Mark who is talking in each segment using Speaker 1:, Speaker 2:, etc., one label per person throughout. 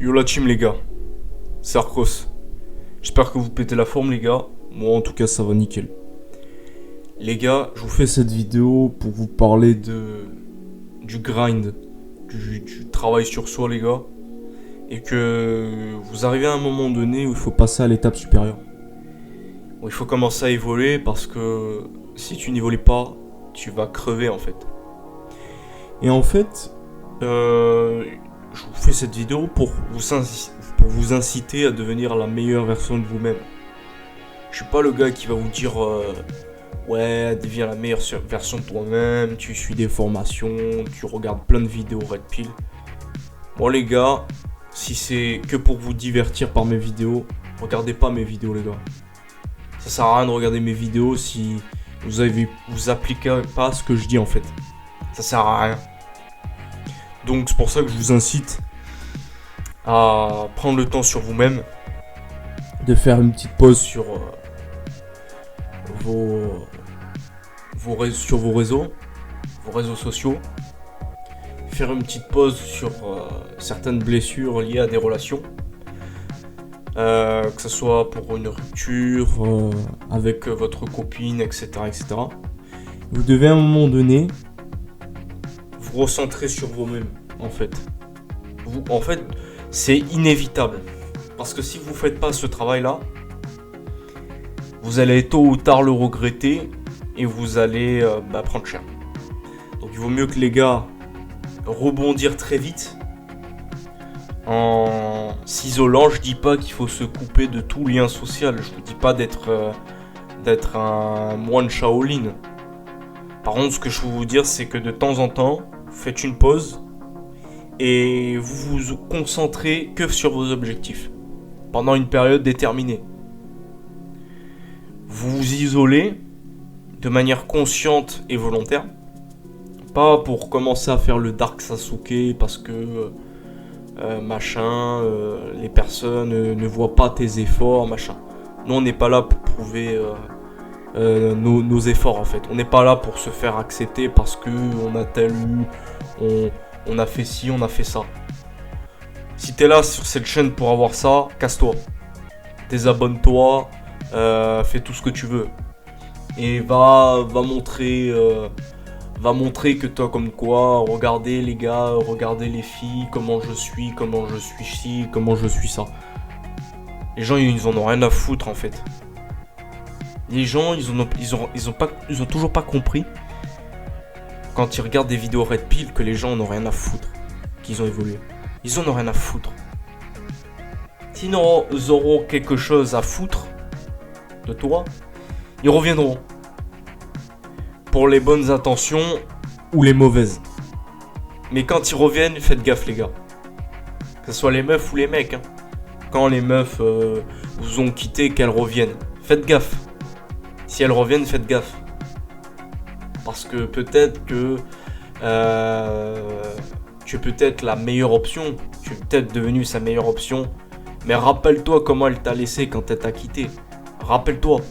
Speaker 1: Yo la team les gars, c'est Arcos. J'espère que vous pétez la forme les gars. Moi en tout cas ça va nickel. Les gars, je vous fais cette vidéo pour vous parler du grind, du travail sur soi les gars. Et que vous arrivez à un moment donné où il faut passer à l'étape supérieure. Où il faut commencer à évoluer parce que si tu n'évolues pas, tu vas crever en fait. Et en fait, je vous fais cette vidéo pour vous inciter à devenir la meilleure version de vous-même. Je suis pas le gars qui va vous dire ouais, deviens la meilleure version de toi-même, tu suis des formations, tu regardes plein de vidéos Red Pill. Bon les gars, si c'est que pour vous divertir par mes vidéos, regardez pas mes vidéos les gars. Ça sert à rien de regarder mes vidéos si vous appliquez pas ce que je dis en fait. Ça sert à rien. Donc c'est pour ça que je vous incite à prendre le temps sur vous-même, de faire une petite pause sur vos réseaux sociaux, faire une petite pause sur certaines blessures liées à des relations, que ce soit pour une rupture avec votre copine, etc., etc. Vous devez à un moment donné vous recentrer sur vous-même, en fait. C'est inévitable. Parce que si vous ne faites pas ce travail-là, vous allez tôt ou tard le regretter et vous allez prendre cher. Donc il vaut mieux que les gars rebondir très vite en s'isolant. Je dis pas qu'il faut se couper de tout lien social. Je vous dis pas d'être un moine Shaolin. Par contre, ce que je veux vous dire, c'est que de temps en temps, faites une pause et vous vous concentrez que sur vos objectifs pendant une période déterminée. Vous vous isolez de manière consciente et volontaire, pas pour commencer à faire le Dark Sasuke parce que les personnes ne voient pas tes efforts, machin. Nous on n'est pas là pour prouver nos efforts en fait. On n'est pas là pour se faire accepter parce que on a on a fait ci, on a fait ça. Si t'es là sur cette chaîne pour avoir ça, casse-toi. Désabonne-toi, fais tout ce que tu veux. Et va montrer que toi comme quoi, regardez les gars, regardez les filles, comment je suis ci, comment je suis ça. Les gens ils en ont rien à foutre en fait. Les gens ils ont toujours pas compris quand ils regardent des vidéos Red Pill que les gens en ont rien à foutre, qu'ils ont évolué. Ils en ont rien à foutre. S'ils auront quelque chose à foutre de toi, ils reviendront. Pour les bonnes intentions ou les mauvaises. Mais quand ils reviennent, faites gaffe les gars. Que ce soit les meufs ou les mecs. Hein. Quand les meufs vous ont quitté, qu'elles reviennent. Faites gaffe. Si elles reviennent, faites gaffe. Parce que peut-être que tu es peut-être la meilleure option. Tu es peut-être devenu sa meilleure option. Mais rappelle-toi comment elle t'a laissé quand elle t'a quitté. Rappelle-toi.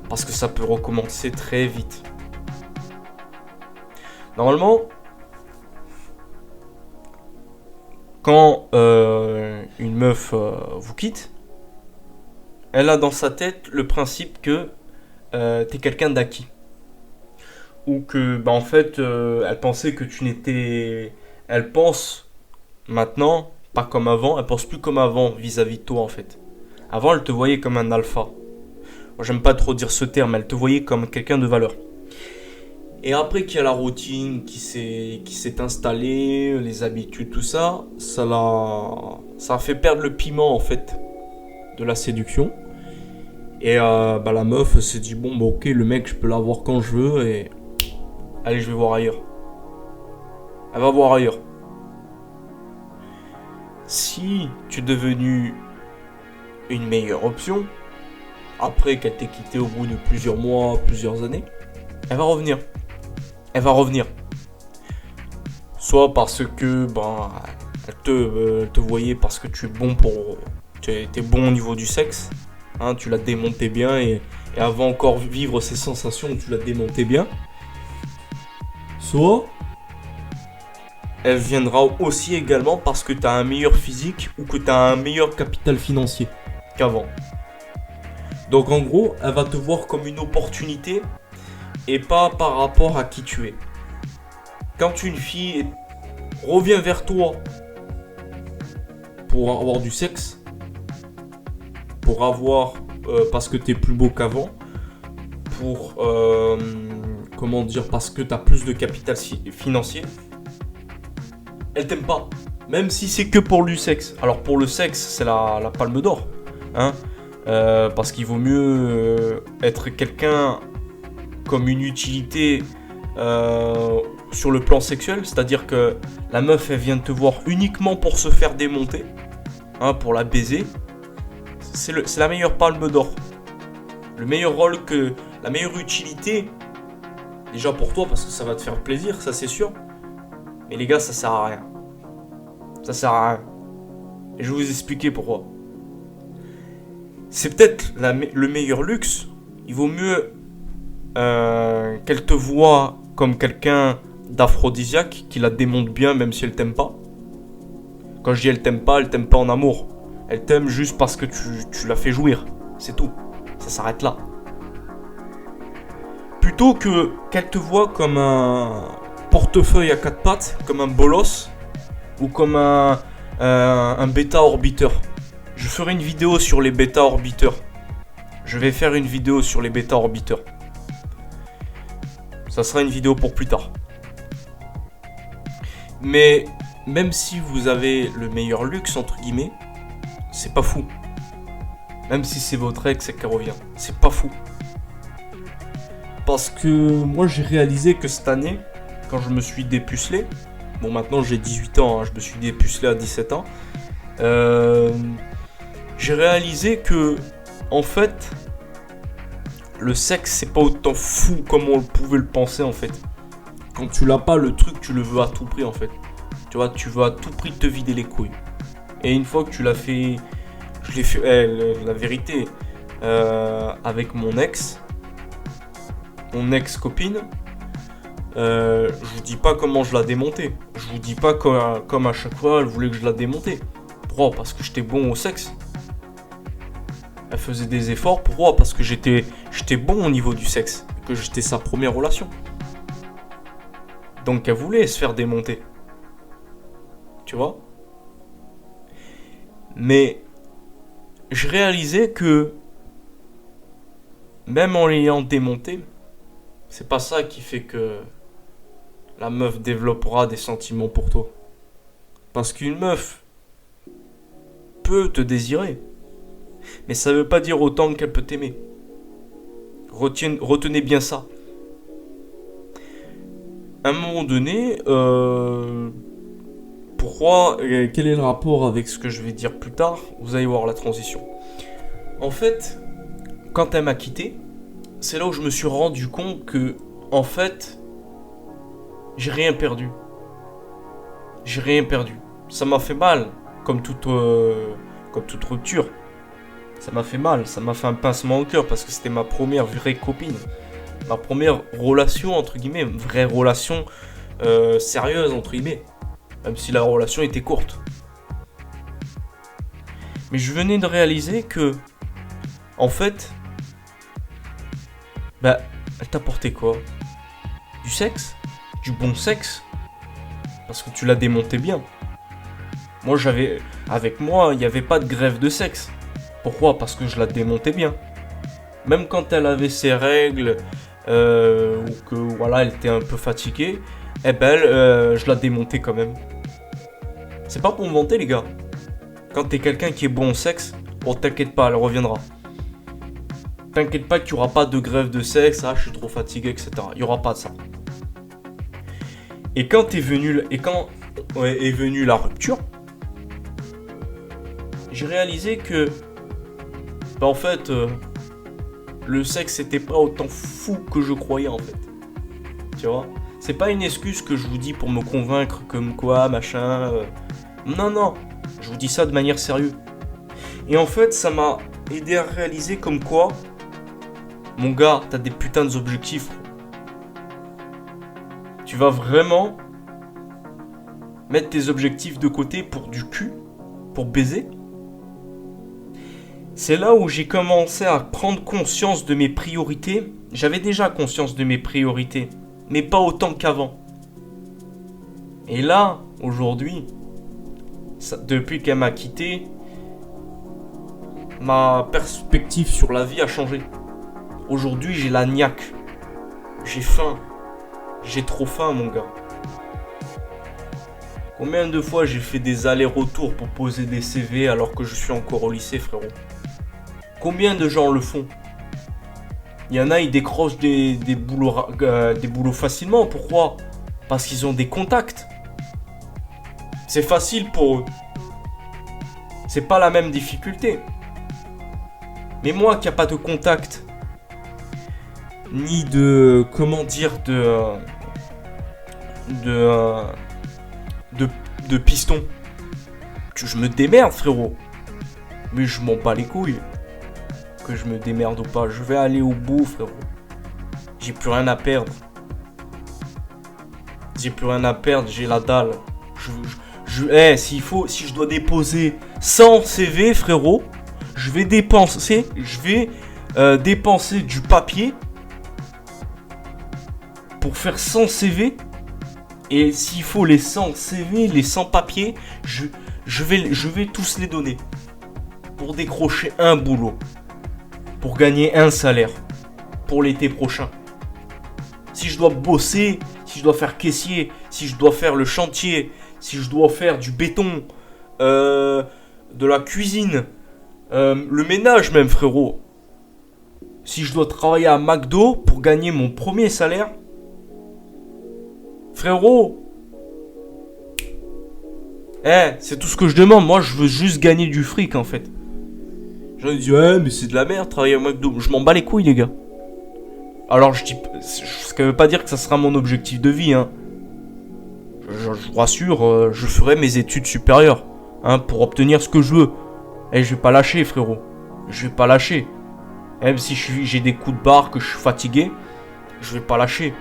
Speaker 1: Parce que ça peut recommencer très vite. Normalement, quand une meuf vous quitte, elle a dans sa tête le principe que t'es quelqu'un d'acquis. Ou que, en fait, elle pensait que tu n'étais... Elle pense maintenant, pas comme avant, elle pense plus comme avant vis-à-vis de toi, en fait. Avant, elle te voyait comme un alpha. Moi, j'aime pas trop dire ce terme, elle te voyait comme quelqu'un de valeur. Et après qu'il y a la routine qui s'est installée, les habitudes, tout ça, ça a fait perdre le piment, en fait, de la séduction. Et la meuf s'est dit, ok, le mec, je peux l'avoir quand je veux, et... Allez, je vais voir ailleurs. Elle va voir ailleurs. Si tu es devenu une meilleure option, après qu'elle t'ait quitté au bout de plusieurs mois, plusieurs années, elle va revenir. Elle va revenir. Soit parce que elle te voyait parce que tu es bon au niveau du sexe, hein, tu l'as démonté bien et avant encore vivre ces sensations, tu l'as démonté bien. Soit elle viendra aussi également parce que tu as un meilleur physique ou que tu as un meilleur capital financier qu'avant. Donc en gros, elle va te voir comme une opportunité et pas par rapport à qui tu es. Quand une fille revient vers toi pour avoir du sexe, pour avoir parce que tu es plus beau qu'avant, pour parce que tu as plus de capital financier, elle t'aime pas. Même si c'est que pour du sexe. Alors pour le sexe, c'est la palme d'or. Hein, parce qu'il vaut mieux être quelqu'un comme une utilité sur le plan sexuel. C'est-à-dire que la meuf, elle vient te voir uniquement pour se faire démonter. Hein, pour la baiser. C'est la meilleure palme d'or. Le meilleur rôle que... La meilleure utilité. Déjà pour toi, parce que ça va te faire plaisir, ça c'est sûr. Mais les gars, ça sert à rien. Ça sert à rien. Et je vais vous expliquer pourquoi. C'est peut-être le meilleur luxe. Il vaut mieux qu'elle te voie comme quelqu'un d'aphrodisiaque, qui la démonte bien même si elle t'aime pas. Quand je dis elle t'aime pas en amour. Elle t'aime juste parce que tu la fais jouir. C'est tout. Ça s'arrête là. Plutôt que qu'elle te voie comme un portefeuille à quatre pattes, comme un bolos, ou comme un bêta-orbiteur. Je ferai une vidéo sur les bêta-orbiteurs. Je vais faire une vidéo sur les bêta-orbiteurs. Ça sera une vidéo pour plus tard. Mais même si vous avez le meilleur luxe, entre guillemets, c'est pas fou. Même si c'est votre ex et qu'elle revient, c'est pas fou. Parce que moi j'ai réalisé que cette année, quand je me suis dépucelé, bon maintenant j'ai 18 ans, hein, je me suis dépucelé à 17 ans, j'ai réalisé que, en fait, le sexe c'est pas autant fou comme on pouvait le penser en fait. Quand tu l'as pas, le truc tu le veux à tout prix en fait. Tu vois, tu veux à tout prix te vider les couilles. Et une fois que tu l'as fait, je l'ai fait, la vérité, avec mon ex-copine, je vous dis pas comment je la démontais. Je vous dis pas comme à chaque fois elle voulait que je la démontais. Pourquoi ? Parce que j'étais bon au sexe. Elle faisait des efforts. Pourquoi ? Parce que j'étais bon au niveau du sexe. Que j'étais sa première relation. Donc elle voulait se faire démonter. Tu vois ? Mais je réalisais que même en l'ayant démonté, c'est pas ça qui fait que la meuf développera des sentiments pour toi. Parce qu'une meuf peut te désirer, mais ça veut pas dire autant qu'elle peut t'aimer. Retenez bien ça. À un moment donné, quel est le rapport avec ce que je vais dire plus tard ? Vous allez voir la transition. En fait, quand elle m'a quitté, c'est là où je me suis rendu compte que, en fait, j'ai rien perdu. J'ai rien perdu. Ça m'a fait mal, comme toute rupture. Ça m'a fait mal, ça m'a fait un pincement au cœur parce que c'était ma première vraie copine. Ma première relation, entre guillemets, vraie relation sérieuse, entre guillemets. Même si la relation était courte. Mais je venais de réaliser que, en fait, elle t'apportait quoi ? Du sexe ? Du bon sexe ? Parce que tu la démontais bien. Avec moi, il n'y avait pas de grève de sexe. Pourquoi ? Parce que je la démontais bien. Même quand elle avait ses règles, ou que voilà, elle était un peu fatiguée, je la démontais quand même. C'est pas pour me vanter les gars. Quand t'es quelqu'un qui est bon au sexe, bon t'inquiète pas, elle reviendra. T'inquiète pas qu'il n'y aura pas de grève de sexe, je suis trop fatigué, etc. Il n'y aura pas de ça. Et quand est venue la rupture, j'ai réalisé que, en fait, le sexe c'était pas autant fou que je croyais en fait. Tu vois ? C'est pas une excuse que je vous dis pour me convaincre comme quoi, machin. Non, je vous dis ça de manière sérieuse. Et en fait, ça m'a aidé à réaliser comme quoi, mon gars, t'as des putains d'objectifs. Tu vas vraiment mettre tes objectifs de côté pour du cul, pour baiser. C'est là où j'ai commencé à prendre conscience de mes priorités. J'avais déjà conscience de mes priorités, mais pas autant qu'avant. Et là, aujourd'hui, depuis qu'elle m'a quitté, ma perspective sur la vie a changé. Aujourd'hui, j'ai la niaque. J'ai faim. J'ai trop faim, mon gars. Combien de fois j'ai fait des allers-retours pour poser des CV alors que je suis encore au lycée, frérot? Combien de gens le font? Il y en a, ils décrochent des boulots facilement. Pourquoi? Parce qu'ils ont des contacts. C'est facile pour eux. C'est pas la même difficulté. Mais moi qui n'ai pas de contact, ni de, comment dire, de piston, je me démerde, frérot. Mais je m'en bats les couilles. Que je me démerde ou pas, je vais aller au bout, frérot. J'ai plus rien à perdre. J'ai plus rien à perdre, j'ai la dalle. Si je dois déposer 100 CV, frérot, je vais dépenser du papier pour faire 100 CV. Et s'il faut les 100 CV, les 100 papiers, je vais tous les donner pour décrocher un boulot, pour gagner un salaire pour l'été prochain. Si je dois bosser, si je dois faire caissier, si je dois faire le chantier, si je dois faire du béton, de la cuisine, le ménage même, frérot. Si je dois travailler à McDo pour gagner mon premier salaire, frérot, c'est tout ce que je demande. Moi, je veux juste gagner du fric, en fait. J'en ai dit, ouais, mais c'est de la merde, travailler à McDo. Je m'en bats les couilles, les gars. Alors, je dis, ce qui veut pas dire que ça sera mon objectif de vie, hein. Je vous rassure, je ferai mes études supérieures, hein, pour obtenir ce que je veux. Et je vais pas lâcher, frérot. Je vais pas lâcher. Même si j'ai des coups de barre, que je suis fatigué, je vais pas lâcher.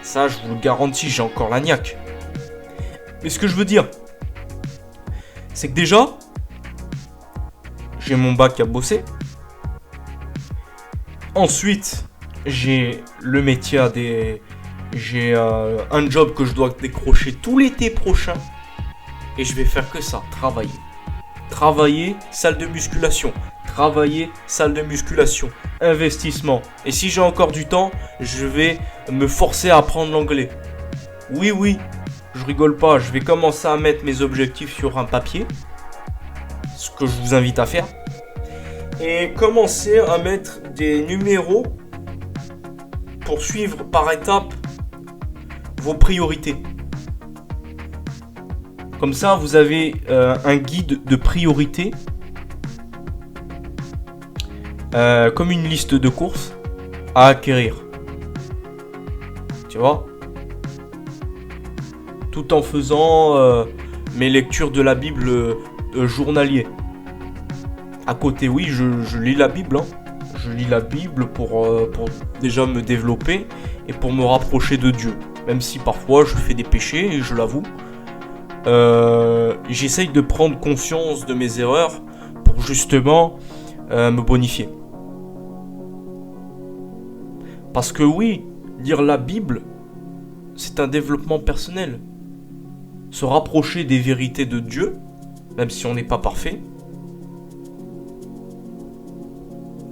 Speaker 1: Ça, je vous le garantis, j'ai encore la niaque. Mais ce que je veux dire, c'est que déjà, j'ai mon bac à bosser. Ensuite, j'ai le métier j'ai un job que je dois décrocher tout l'été prochain. Et je vais faire que ça, travailler. Travailler, salle de musculation. Travailler, salle de musculation. Investissement. Et si j'ai encore du temps, je vais me forcer à apprendre l'anglais. Oui, je rigole pas. Je vais commencer à mettre mes objectifs sur un papier. Ce que je vous invite à faire. Et commencer à mettre des numéros pour suivre par étapes vos priorités. Comme ça, vous avez un guide de priorités, comme une liste de courses à acquérir. Tu vois ? Tout en faisant mes lectures de la Bible journalier. À côté, oui, je lis la Bible. Hein. Je lis la Bible pour déjà me développer et pour me rapprocher de Dieu. Même si parfois je fais des péchés, et je l'avoue. J'essaye de prendre conscience de mes erreurs pour justement me bonifier. Parce que oui, lire la Bible, c'est un développement personnel. Se rapprocher des vérités de Dieu, même si on n'est pas parfait.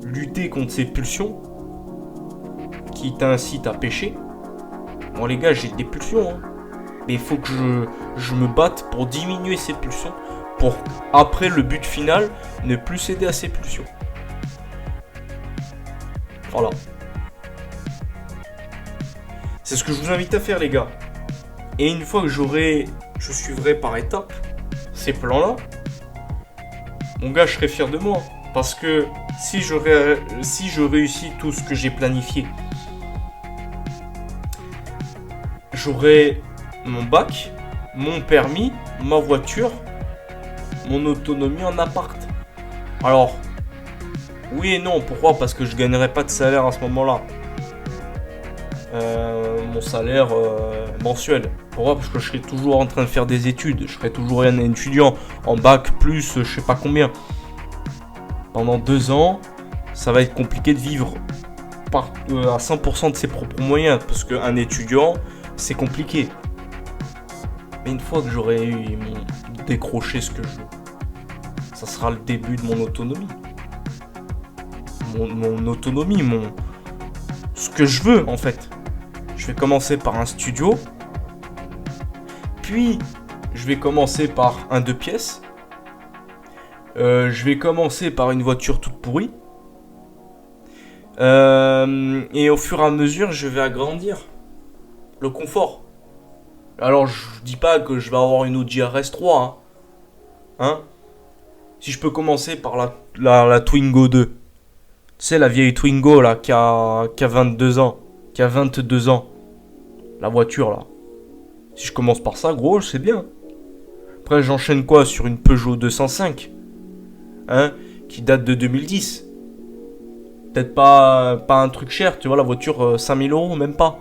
Speaker 1: Lutter contre ces pulsions qui t'incitent à pécher. Bon les gars, j'ai des pulsions, hein. Mais il faut que je me batte pour diminuer ces pulsions, pour après le but final, ne plus céder à ces pulsions. Voilà. C'est ce que je vous invite à faire les gars. Et une fois que je suivrai par étapes ces plans-là, mon gars, je serai fier de moi. Parce que si je réussis tout ce que j'ai planifié, j'aurai mon bac, mon permis, ma voiture, mon autonomie en appart. Alors, oui et non, pourquoi ? Parce que je gagnerai pas de salaire à ce moment-là. mon salaire mensuel. Pourquoi? Parce que je serai toujours en train de faire des études, je serai toujours un étudiant en bac plus je sais pas combien. Pendant 2 ans, ça va être compliqué de vivre à 100% de ses propres moyens, parce qu'un étudiant, c'est compliqué. Mais une fois que j'aurai décroché ce que je veux, ça sera le début de mon autonomie. Mon autonomie, ce que je veux en fait. Je vais commencer par un studio, puis je vais commencer par un 2 pièces, je vais commencer par une voiture toute pourrie, et au fur et à mesure je vais agrandir le confort. Alors je dis pas que je vais avoir une Audi RS3, hein. Si je peux commencer par la Twingo 2. Tu sais, la vieille Twingo là qui a 22 ans. Qui a 22 ans. La voiture là. Si je commence par ça, gros, c'est bien. Après j'enchaîne quoi sur une Peugeot 205, hein, qui date de 2010. Peut-être pas un truc cher, tu vois, la voiture 5000 euros, même pas.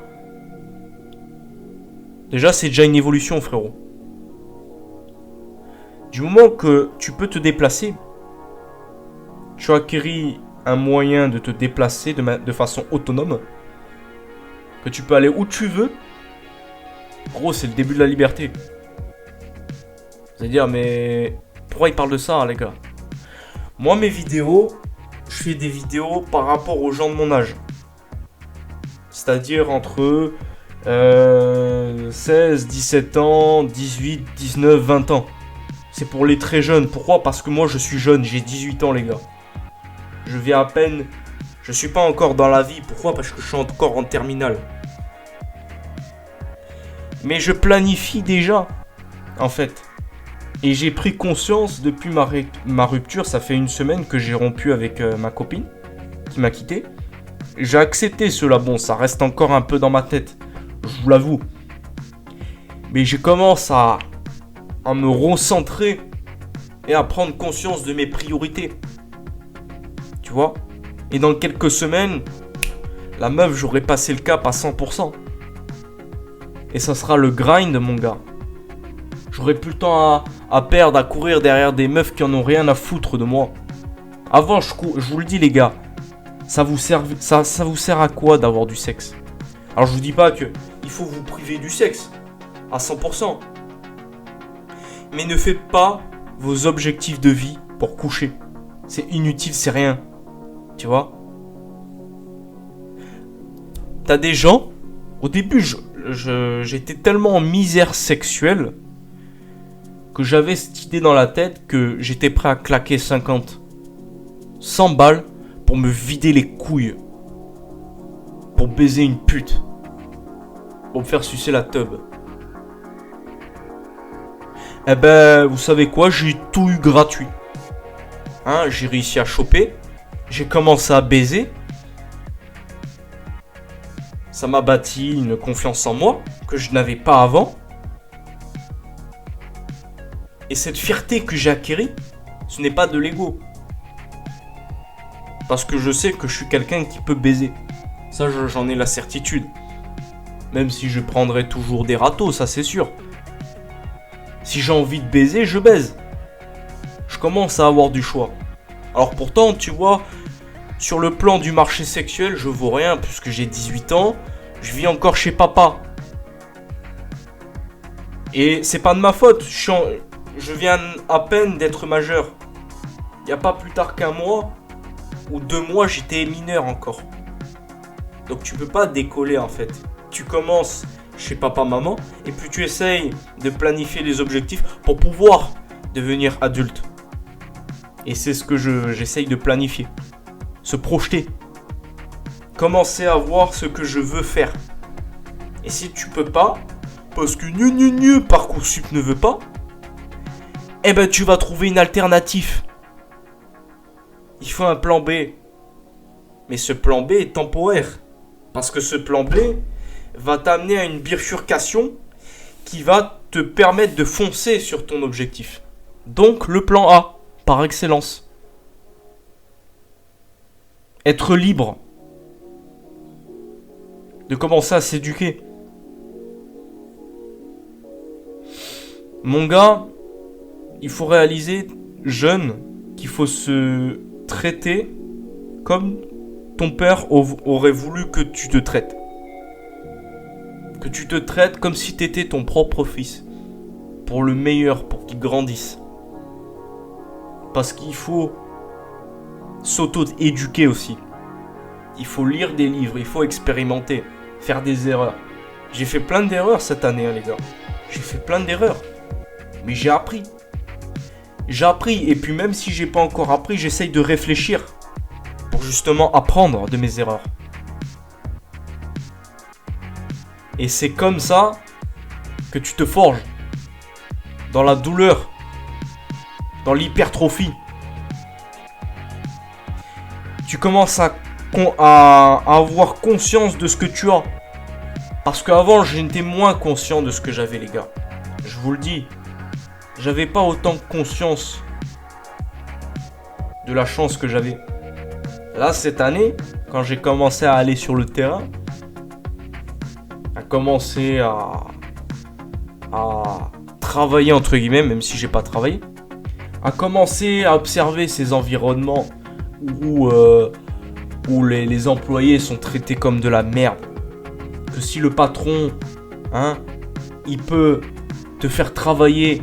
Speaker 1: Déjà c'est déjà une évolution, frérot. Du moment que tu peux te déplacer, tu as acquis un moyen de te déplacer de façon autonome, que tu peux aller où tu veux, gros, c'est le début de la liberté. Vous allez dire, mais pourquoi il parle de ça, les gars? Moi, mes vidéos, je fais des vidéos par rapport aux gens de mon âge. C'est-à-dire entre 16, 17 ans, 18, 19, 20 ans. C'est pour les très jeunes. Pourquoi? Parce que moi, je suis jeune, j'ai 18 ans, les gars. Je viens à peine... Je suis pas encore dans la vie. Pourquoi? Parce que je suis encore en terminale. Mais je planifie déjà, en fait. Et j'ai pris conscience depuis ma rupture. Ça fait 1 semaine que j'ai rompu avec ma copine, qui m'a quitté. J'ai accepté cela. Bon, ça reste encore un peu dans ma tête, je vous l'avoue. Mais je commence à me recentrer et à prendre conscience de mes priorités. Tu vois? Et dans quelques semaines, la meuf, j'aurai passé le cap à 100%. Et ça sera le grind, mon gars. J'aurai plus le temps à perdre, à courir derrière des meufs qui en ont rien à foutre de moi. Avant, je vous le dis, les gars, ça vous sert à quoi d'avoir du sexe? Alors, je vous dis pas que il faut vous priver du sexe à 100%. Mais ne faites pas vos objectifs de vie pour coucher. C'est inutile, c'est rien. Tu vois? T'as des gens, au début, j'étais tellement en misère sexuelle que j'avais cette idée dans la tête que j'étais prêt à claquer 100 balles pour me vider les couilles. Pour baiser une pute. Pour me faire sucer la teub. Eh ben, vous savez quoi? J'ai tout eu gratuit. Hein, j'ai réussi à choper. J'ai commencé à baiser. Ça m'a bâti une confiance en moi que je n'avais pas avant. Et cette fierté que j'ai acquérie, ce n'est pas de l'ego. Parce que je sais que je suis quelqu'un qui peut baiser. Ça, j'en ai la certitude. Même si je prendrai toujours des râteaux, ça c'est sûr. Si j'ai envie de baiser, je baise. Je commence à avoir du choix. Alors pourtant, tu vois, sur le plan du marché sexuel, je vaux rien puisque j'ai 18 ans. Je vis encore chez papa. Et c'est pas de ma faute. Je viens à peine d'être majeur. Il n'y a pas plus tard qu'1 mois ou 2 mois, j'étais mineur encore. Donc tu peux pas décoller en fait. Tu commences chez papa-maman et puis tu essayes de planifier les objectifs pour pouvoir devenir adulte. Et c'est ce que j'essaye de planifier. Se projeter. Commencer à voir ce que je veux faire. Et si tu peux pas, parce que Parcoursup ne veut pas, eh ben tu vas trouver une alternative. Il faut un plan B. Mais ce plan B est temporaire. Parce que ce plan B va t'amener à une bifurcation qui va te permettre de foncer sur ton objectif. Donc le plan A, par excellence. Être libre. de commencer à s'éduquer. Mon gars, il faut réaliser, jeune, qu'il faut se traiter comme ton père aurait voulu que tu te traites. Que tu te traites comme si tu étais ton propre fils. Pour le meilleur, pour qu'il grandisse. Parce qu'il faut s'auto-éduquer aussi. Il faut lire des livres, il faut expérimenter, faire des erreurs. J'ai fait plein d'erreurs cette année, les gars. J'ai fait plein d'erreurs. Mais j'ai appris. J'ai appris, et puis même si j'ai pas encore appris, j'essaye de réfléchir pour justement apprendre de mes erreurs. Et c'est comme ça que tu te forges. Dans la douleur. Dans l'hypertrophie. Tu commences à avoir conscience de ce que tu as. Parce qu'avant, j'étais moins conscient de ce que j'avais, les gars. Je vous le dis. J'avais pas autant conscience de la chance que j'avais. Là, cette année, quand j'ai commencé à aller sur le terrain, à commencer à travailler, entre guillemets, même si j'ai pas travaillé, à commencer à observer ces environnements où les employés sont traités comme de la merde. Que si le patron, il peut te faire travailler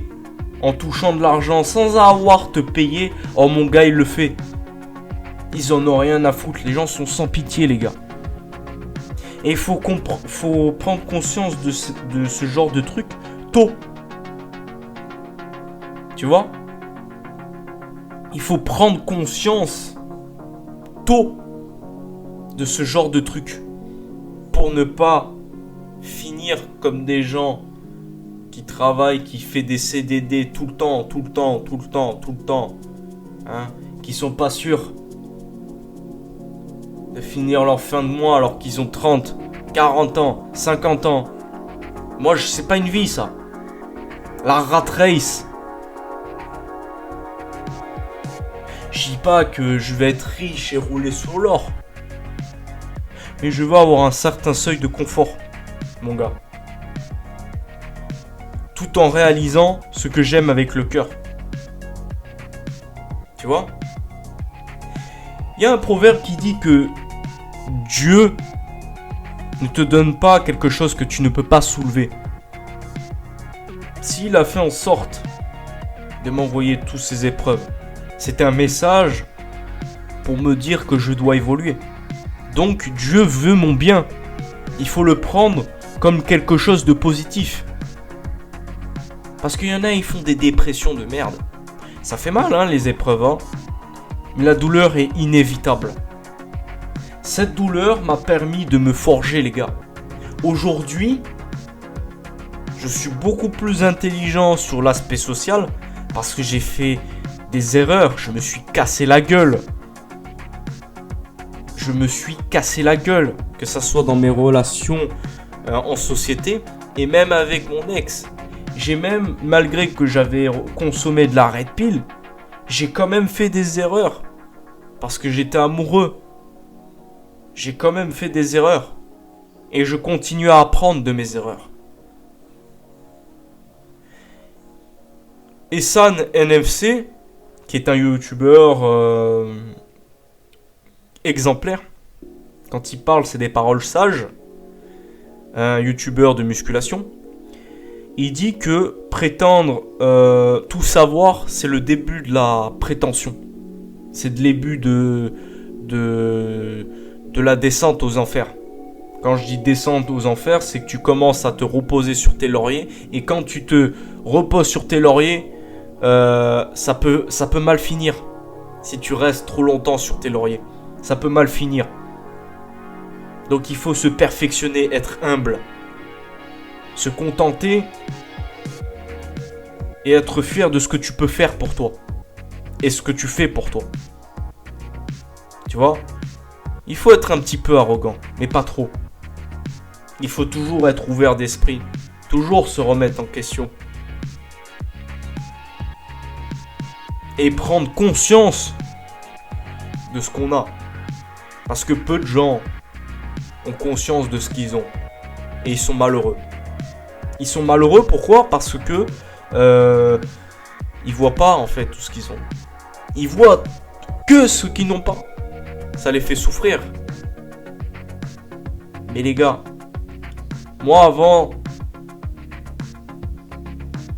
Speaker 1: en touchant de l'argent sans avoir te payer, oh mon gars, il le fait. Ils en ont rien à foutre. Les gens sont sans pitié, les gars. Et il faut prendre conscience de ce genre de truc tôt. Tu vois ? Il faut prendre conscience tôt de ce genre de truc pour ne pas finir comme des gens qui travaillent, qui fait des CDD tout le temps, qui sont pas sûrs de finir leur fin de mois alors qu'ils ont 30, 40 ans, 50 ans. Moi, c'est pas une vie, ça. La rat race. Je dis pas que je vais être riche et rouler sur l'or. Mais je veux avoir un certain seuil de confort, mon gars. Tout en réalisant ce que j'aime avec le cœur. Tu vois ? Il y a un proverbe qui dit que Dieu ne te donne pas quelque chose que tu ne peux pas soulever. S'il a fait en sorte de m'envoyer toutes ces épreuves, c'est un message pour me dire que je dois évoluer. Donc Dieu veut mon bien. Il faut le prendre comme quelque chose de positif. Parce qu'il y en a, ils font des dépressions de merde. Ça fait mal, les épreuves, Mais la douleur est inévitable. Cette douleur m'a permis de me forger, les gars. Aujourd'hui, je suis beaucoup plus intelligent sur l'aspect social parce que j'ai fait des erreurs. Je me suis cassé la gueule. Que ça soit dans mes relations en société et même avec mon ex. J'ai même, malgré que j'avais consommé de la red pill, j'ai quand même fait des erreurs. Parce que j'étais amoureux. J'ai quand même fait des erreurs. Et je continue à apprendre de mes erreurs. Essan NFC, qui est un youtubeur exemplaire. Quand il parle, c'est des paroles sages. Un youtubeur de musculation. Il dit que prétendre tout savoir, c'est le début de la prétention. C'est le début de la descente aux enfers. Quand je dis descente aux enfers, c'est que tu commences à te reposer sur tes lauriers. Et quand tu te reposes sur tes lauriers, ça peut mal finir. Si tu restes trop longtemps sur tes lauriers, ça peut mal finir. Donc il faut se perfectionner, être humble. Se contenter et être fier de ce que tu peux faire pour toi. Et ce que tu fais pour toi. Tu vois ? Il faut être un petit peu arrogant, mais pas trop. Il faut toujours être ouvert d'esprit. Toujours se remettre en question. Et prendre conscience de ce qu'on a. Parce que peu de gens ont conscience de ce qu'ils ont. Et ils sont malheureux. Ils sont malheureux, pourquoi ? Parce que ils voient pas en fait tout ce qu'ils ont. Ils voient que ce qu'ils n'ont pas. Ça les fait souffrir. Mais les gars, moi avant,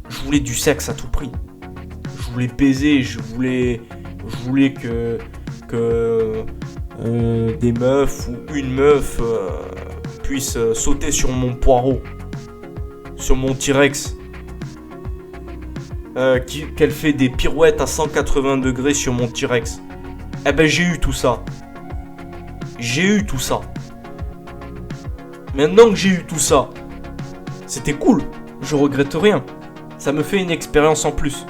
Speaker 1: je voulais du sexe à tout prix. Je voulais baiser, je voulais que des meufs ou une meuf puisse sauter sur mon poireau, sur mon T-Rex, qu'elle fait des pirouettes à 180 degrés sur mon T-Rex. Eh ben j'ai eu tout ça. J'ai eu tout ça. Maintenant que j'ai eu tout ça, c'était cool. Je regrette rien. Ça me fait une expérience en plus.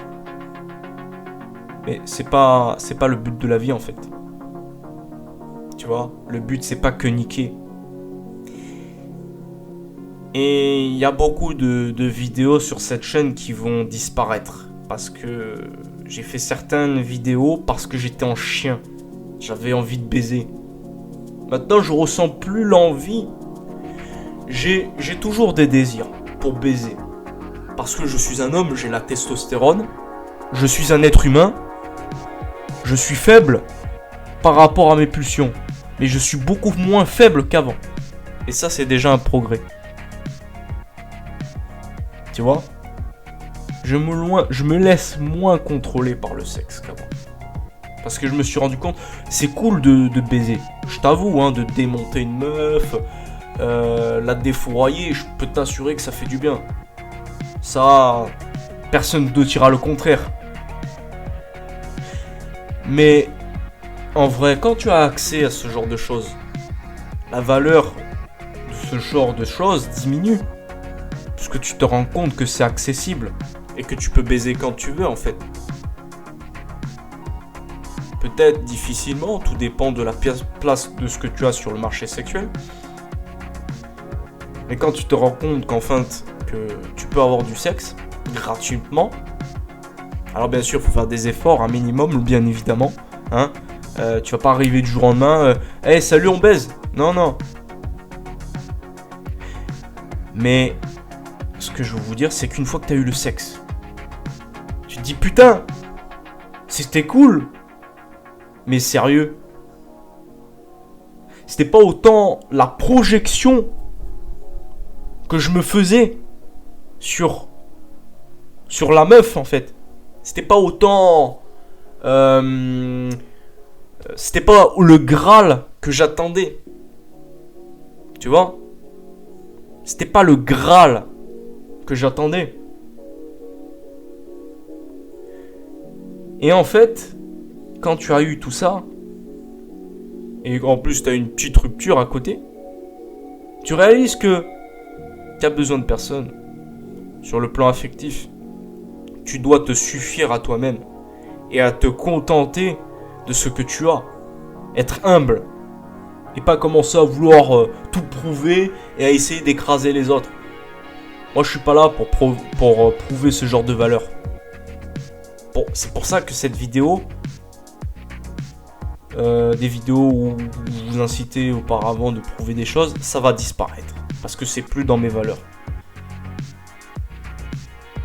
Speaker 1: Mais c'est pas le but de la vie en fait. Tu vois, le but c'est pas que niquer. Et il y a beaucoup de vidéos sur cette chaîne qui vont disparaître. Parce que j'ai fait certaines vidéos parce que j'étais en chien. J'avais envie de baiser. Maintenant je ressens plus l'envie. J'ai toujours des désirs pour baiser. Parce que je suis un homme, j'ai la testostérone. Je suis un être humain. Je suis faible par rapport à mes pulsions. Mais je suis beaucoup moins faible qu'avant. Et ça, c'est déjà un progrès. Tu vois ? Je me laisse moins contrôler par le sexe qu'avant. Parce que je me suis rendu compte, c'est cool de baiser. Je t'avoue, hein, de démonter une meuf, la défourailler, je peux t'assurer que ça fait du bien. Ça, personne ne te dira le contraire. Mais en vrai, quand tu as accès à ce genre de choses, la valeur de ce genre de choses diminue. Parce que tu te rends compte que c'est accessible et que tu peux baiser quand tu veux en fait. Peut-être difficilement, tout dépend de la place de ce que tu as sur le marché sexuel. Mais quand tu te rends compte qu'enfin que tu peux avoir du sexe gratuitement, alors bien sûr il faut faire des efforts, un minimum bien évidemment, hein. Tu vas pas arriver du jour au lendemain, hey, salut on baise, non. Mais ce que je veux vous dire c'est qu'une fois que tu as eu le sexe, tu te dis putain, c'était cool. Mais sérieux, c'était pas autant la projection que je me faisais sur la meuf en fait. C'était pas autant c'était pas le Graal que j'attendais. Tu vois ? C'était pas le Graal que j'attendais. Et en fait, quand tu as eu tout ça, et en plus tu as une petite rupture à côté, tu réalises que tu as besoin de personne. Sur le plan affectif, tu dois te suffire à toi-même et à te contenter de ce que tu as. Être humble et pas commencer à vouloir tout prouver et à essayer d'écraser les autres. Moi je suis pas là pour prouver ce genre de valeur. Bon, c'est pour ça que cette vidéo, des vidéos où je vous incitais auparavant de prouver des choses, ça va disparaître. Parce que c'est plus dans mes valeurs.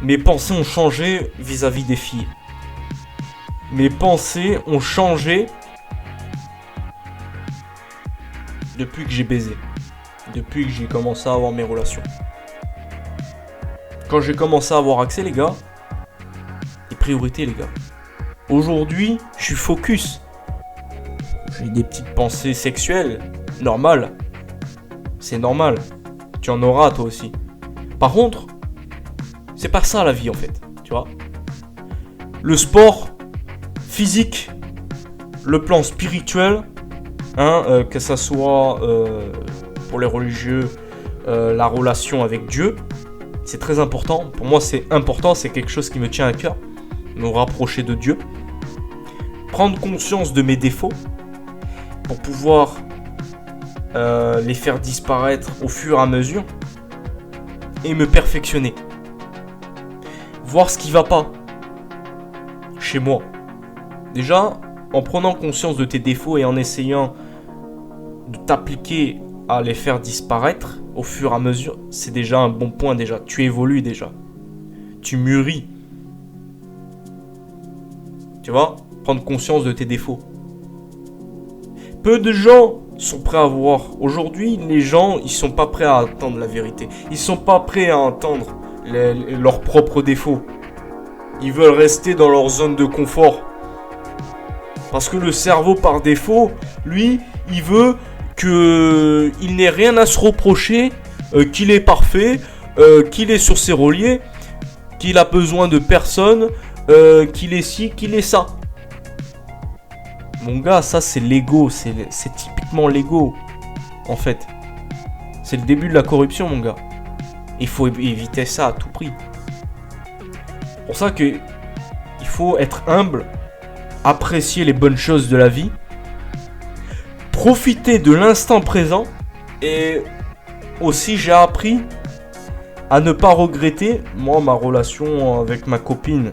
Speaker 1: Mes pensées ont changé vis-à-vis des filles. Mes pensées ont changé depuis que j'ai baisé. Depuis que j'ai commencé à avoir mes relations. Quand j'ai commencé à avoir accès, les gars, les priorités, les gars. Aujourd'hui, je suis focus. J'ai des petites pensées sexuelles, normales. C'est normal. Tu en auras toi aussi. Par contre, c'est pas ça la vie en fait, tu vois. Le sport physique, le plan spirituel, hein, que ça soit pour les religieux, la relation avec Dieu, c'est très important. Pour moi, c'est important, c'est quelque chose qui me tient à cœur, me rapprocher de Dieu, prendre conscience de mes défauts pour pouvoir les faire disparaître au fur et à mesure et me perfectionner. Voir ce qui va pas chez moi. Déjà, en prenant conscience de tes défauts et en essayant de t'appliquer à les faire disparaître au fur et à mesure, c'est déjà un bon point déjà. Tu évolues déjà. Tu mûris. Tu vois, prendre conscience de tes défauts. Peu de gens sont prêts à voir. Aujourd'hui, les gens, ils sont pas prêts à entendre la vérité. Ils sont pas prêts à entendre leurs propres défauts. Ils veulent rester dans leur zone de confort. Parce que le cerveau, par défaut, lui, il veut qu'il n'ait rien à se reprocher, qu'il est parfait, qu'il est sur ses reliers, qu'il a besoin de personne, qu'il est ci, qu'il est ça. Mon gars, ça c'est l'ego, c'est typiquement l'ego, en fait. C'est le début de la corruption, mon gars. Il faut éviter ça à tout prix. C'est pour ça que il faut être humble, apprécier les bonnes choses de la vie, profiter de l'instant présent, et aussi j'ai appris à ne pas regretter. Moi, ma relation avec ma copine,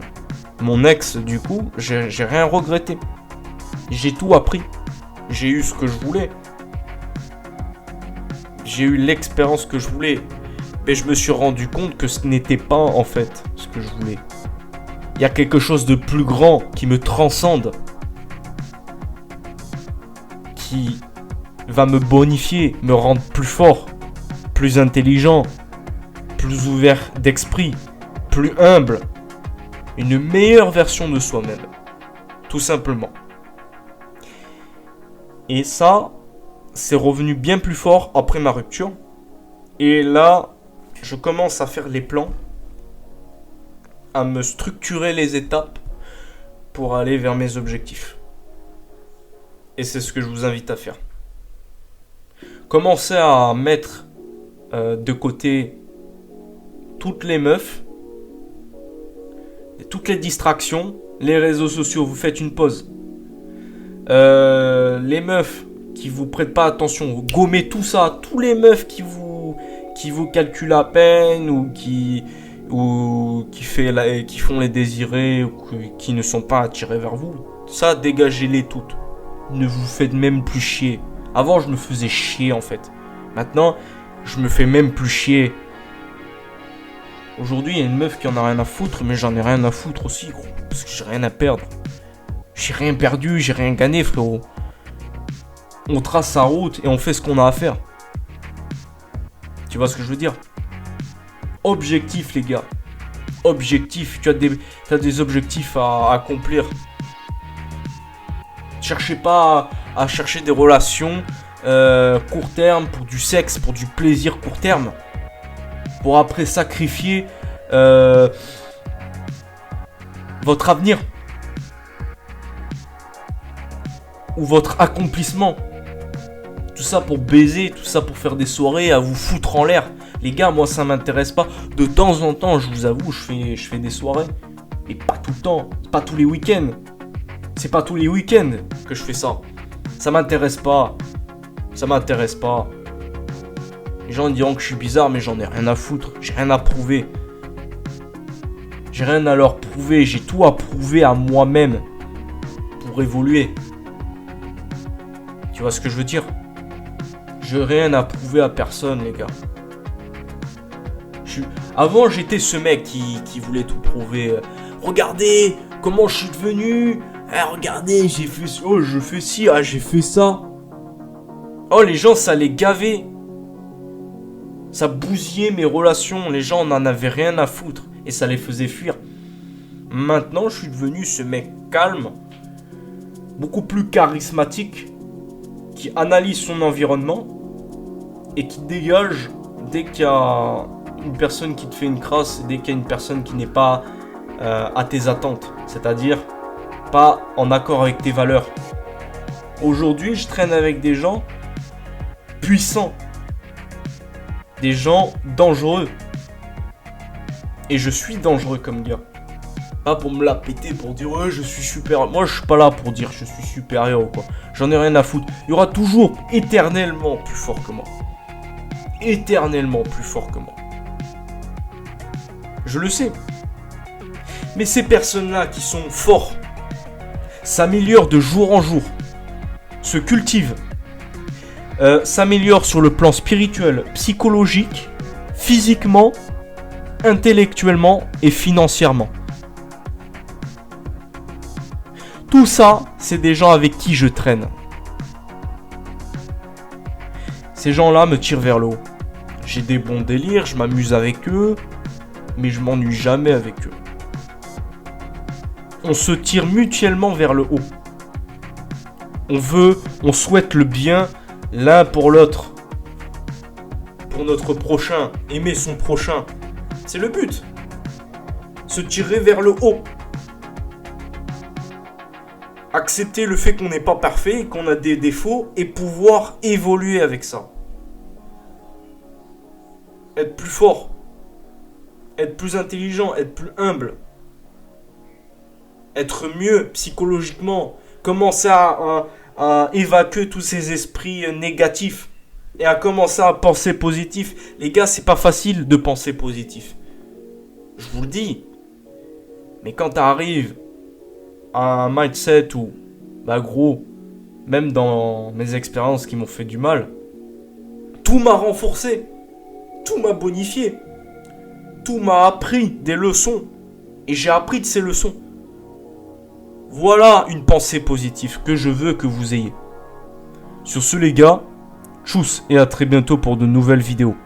Speaker 1: mon ex, du coup, j'ai rien regretté. J'ai tout appris. J'ai eu ce que je voulais. J'ai eu l'expérience que je voulais. Mais je me suis rendu compte que ce n'était pas en fait ce que je voulais. Il y a quelque chose de plus grand qui me transcende. Qui va me bonifier, me rendre plus fort, plus intelligent, plus ouvert d'esprit, plus humble. Une meilleure version de soi-même. Tout simplement. Et ça, c'est revenu bien plus fort après ma rupture. Et là, je commence à faire les plans, à me structurer les étapes pour aller vers mes objectifs. Et c'est ce que je vous invite à faire. Commencez à mettre de côté toutes les meufs, toutes les distractions, les réseaux sociaux. Vous faites une pause. Les meufs qui vous prêtent pas attention, gommez tout ça. Tous les meufs qui vous calculent à peine ou qui font les désirés ou qui ne sont pas attirés vers vous, ça, dégagez-les toutes. Ne vous faites même plus chier. Avant, je me faisais chier en fait. Maintenant, je me fais même plus chier. Aujourd'hui, il y a une meuf qui en a rien à foutre, mais j'en ai rien à foutre aussi, gros, parce que j'ai rien à perdre. J'ai rien perdu, j'ai rien gagné, frérot. On trace sa route et on fait ce qu'on a à faire. Tu vois ce que je veux dire? Objectif, les gars. Objectif. Tu as des objectifs à accomplir. Cherchez pas à chercher des relations court terme, pour du sexe, pour du plaisir court terme. Pour après sacrifier votre avenir. Ou votre accomplissement. Tout ça pour baiser, tout ça pour faire des soirées, à vous foutre en l'air. Les gars, moi ça m'intéresse pas. De temps en temps, je vous avoue, je fais des soirées. Mais pas tout le temps, pas tous les week-ends. C'est pas tous les week-ends que je fais ça. Ça m'intéresse pas. Ça m'intéresse pas. Les gens diront que je suis bizarre, mais j'en ai rien à foutre. J'ai rien à prouver. J'ai rien à leur prouver. J'ai tout à prouver à moi-même pour évoluer. Tu vois ce que je veux dire? J'ai rien à prouver à personne, les gars. Avant, j'étais ce mec qui voulait tout prouver. Regardez comment je suis devenu. Regardez, j'ai fait ça. Oh, je fais ci. Ah, j'ai fait ça. Oh, les gens, ça les gavait. Ça bousillait mes relations. Les gens n'en avaient rien à foutre. Et ça les faisait fuir. Maintenant, je suis devenu ce mec calme. Beaucoup plus charismatique. Qui analyse son environnement. Et qui dégage dès qu'il y a une personne qui te fait une crasse. Dès qu'il y a une personne qui n'est pas à tes attentes. C'est-à-dire pas en accord avec tes valeurs. Aujourd'hui, je traîne avec des gens puissants. Des gens dangereux. Et je suis dangereux comme gars. Pas pour me la péter, pour dire ouais, je suis supérieur. Moi, je suis pas là pour dire je suis supérieur ou quoi. J'en ai rien à foutre. Il y aura toujours éternellement plus fort que moi. Éternellement plus fort que moi. Je le sais. Mais ces personnes-là qui sont forts s'améliorent de jour en jour. Se cultivent. s'améliore sur le plan spirituel, psychologique, physiquement, intellectuellement et financièrement. Tout ça, c'est des gens avec qui je traîne. Ces gens-là me tirent vers le haut. J'ai des bons délires, je m'amuse avec eux, mais je m'ennuie jamais avec eux. On se tire mutuellement vers le haut. On souhaite le bien l'un pour l'autre. Pour notre prochain, aimer son prochain. C'est le but. Se tirer vers le haut. Accepter le fait qu'on n'est pas parfait, qu'on a des défauts et pouvoir évoluer avec ça. Être plus fort. Être plus intelligent, être plus humble. Être mieux psychologiquement. Commencer à évacuer tous ces esprits négatifs. Et à commencer à penser positif. Les gars, c'est pas facile de penser positif. Je vous le dis. Mais quand t'arrives à un mindset où, bah gros, même dans mes expériences qui m'ont fait du mal, tout m'a renforcé. Tout m'a bonifié. Tout m'a appris des leçons. Et j'ai appris de ces leçons. Voilà une pensée positive que je veux que vous ayez. Sur ce les gars, tchuss et à très bientôt pour de nouvelles vidéos.